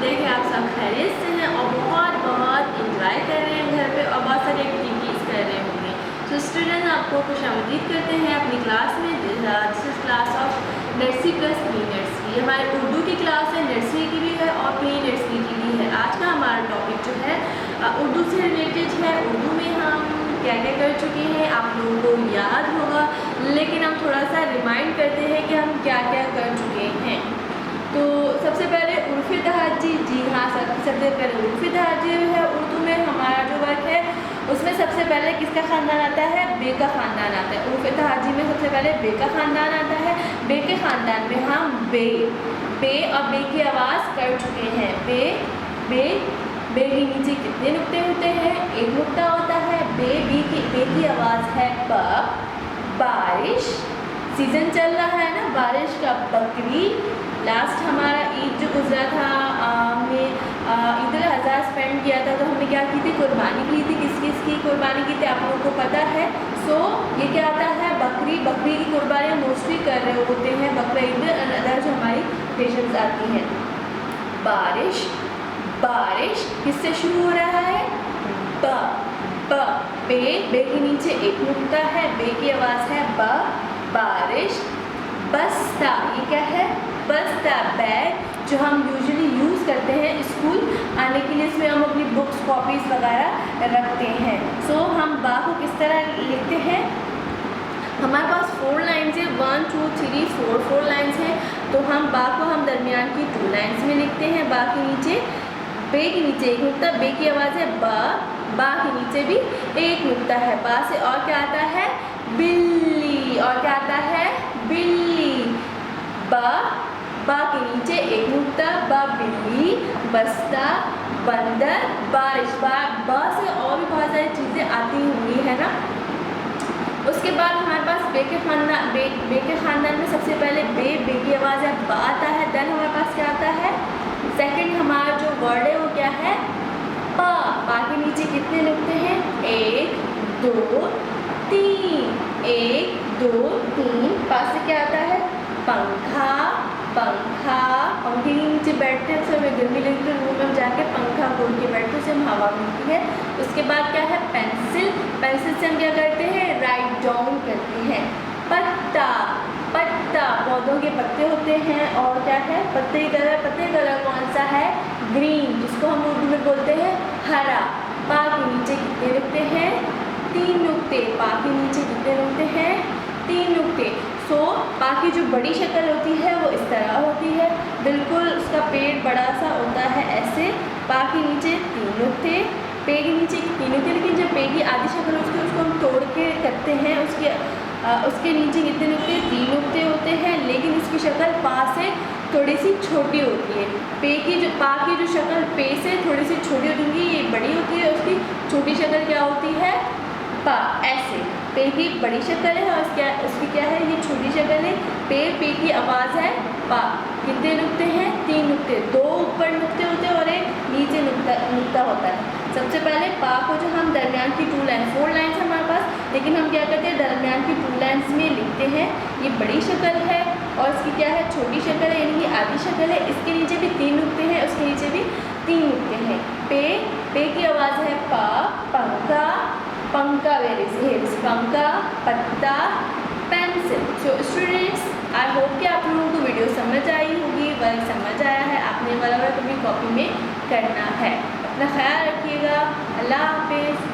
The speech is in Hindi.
उम्मीद है कि आप सब खैरियत से हैं और बहुत बहुत इंजॉय कर रहे हैं घर पे और बहुत सारी एक्टिविटीज़ कर रहे होंगे। तो स्टूडेंट आपको खुशामदीद करते हैं अपनी क्लास में। This is class of nursery plus pre nursery. हमारी उर्दू की क्लास है, नर्सरी की भी है और प्री नर्सरी की भी है। आज का हमारा टॉपिक जो है उर्दू से रिलेटेड है। उर्दू में हम क्या क्या कर चुके हैं आप लोगों को याद होगा, लेकिन हम थोड़ा सा रिमाइंड करते हैं कि हम क्या क्या कर चुके हैं। तो सबसे पहले उर्फ़ तहज्जी, जी हाँ सबसे पहले उर्फ़ तहज्जी है उर्दू में हमारा जो वर्क है उसमें सबसे पहले किसका ख़ानदान आता है? बे का ख़ानदान आता है। उर्फ़ तहज्जी में सबसे पहले बे का ख़ानदान आता है। बे के ख़ानदान में हम बे और बे की आवाज़ कर चुके हैं। बे बे बे के नीचे कितने नुक्ते होते हैं? एक नुक्ता होता है। बे की आवाज़ है ब। बारिश, सीज़न चल रहा है ना बारिश का। बकरी, लास्ट हमारा ईद जो गुजरा था हमने ईद उल अज़हा स्पेंड किया था, तो हमने क्या की थी? कुर्बानी की थी। किस किस की कुर्बानी की थी आप लोगों को पता है। सो ये क्या आता है? बकरी की कुर्बानी मोस्टली कर रहे होते हैं। बकरा ईद उल अज़हा जो हमारी पेशेंस आती हैं। बारिश किससे शुरू हो रहा है? बे के नीचे एक नुक्ता है। बे की आवाज़ है ब। बारिश। बस्ता, ये क्या है? बस्ता, बैग जो हम यूजुअली यूज़ करते हैं स्कूल आने के लिए। इसमें हम अपनी बुक्स कॉपीज़ वगैरह रखते हैं। सो हम बा को किस तरह लिखते हैं? हमारे पास 4 लाइन्स है, 1 2 3 4 लाइन्स हैं। तो हम बा को हम दरमियान की 2 लाइन्स में लिखते हैं। बा के नीचे, बे के नीचे एक नुक्ता। बे की आवाज़ है बा के नीचे भी एक नुक्ता है। बा से और क्या आता है? बिल्ली। और क्या आता है? बिल्ली। बा के नीचे एक नुक्ता। बिल्ली, बस्ता, बंदर, बारिश। बा से और भी बहुत सारी चीज़ें आती होंगी, है ना। उसके बाद हमारे पास बे के ख़ानदान में सबसे पहले बे की आवाज़ है बा आता है। देन हमारे पास क्या आता है? सेकंड हमारा जो वर्ड है वो क्या है? पा के नीचे कितने नुक्ते हैं? 1 2 3। 1 2 3। पा से क्या आता है? पंखा। पंखे के नीचे बैठते हैं, हमें गर्मी लगती है, रूम में जाके पंखा खोल के बैठते हैं, हमें हवा मिलती है। उसके बाद क्या है? पेंसिल से हम क्या करते हैं? राइट डाउन करते हैं। पत्ता पौधों के पत्ते होते हैं। और क्या है? पत्ते कलर कौन सा है? ग्रीन, जिसको हम उर्दू में बोलते हैं हरा। पा के नीचे कितने नुक्ते हैं? 3 नुक्ते। पा के नीचे कितने नुक्ते हैं? 3 नुक्ते। सो पा की जो बड़ी शक्ल होती है वो इस तरह होती है, बिल्कुल उसका पेट बड़ा सा होता है ऐसे। पा के नीचे 3 नुक्ते, पे के नीचे 3 नुक्ते। लेकिन जब पे की आधी शक्ल होती है उसको हम तोड़ के करते हैं। उसके नीचे कितने नुक्ते? 3 नुक्ते होते हैं, लेकिन उसकी शक्ल पा से थोड़ी सी छोटी होती है। पा की जो शक्ल पे से थोड़ी सी छोटी होती है, ये बड़ी होती है। उसकी छोटी शक्ल क्या होती है? पा। ऐसे पे की बड़ी शक्ल है और उसकी क्या है? ये छोटी शक्ल है। पे की आवाज़ है पा। कितने नुक्ते हैं? 3 नुक्ते। 2 ऊपर नुक्ते होते हैं और एक नीचे नुक्ता होता है। सबसे पहले पा को जो हम दरमियान की 2 लाइन, 4 लाइन्स हमारे पास, लेकिन हम क्या करते हैं? दरमियान की 2 लाइन्स में लिखते हैं। ये बड़ी शक्ल है और इसकी क्या है? छोटी शक्ल है, यानी कि आधी शक्ल है। इसके नीचे भी 3 नुक्ते हैं, उसके नीचे भी 3 नुक्ते हैं। पे की आवाज़ है पा। पंखा पंखा, पत्ता, pencil. So students, I hope कि आप लोगों को वीडियो समझ आई होगी, वर्क समझ आया है। आपने वाला वर्क अपनी कॉपी में करना है। अपना ख्याल रखिएगा। अल्लाह हाफिज़।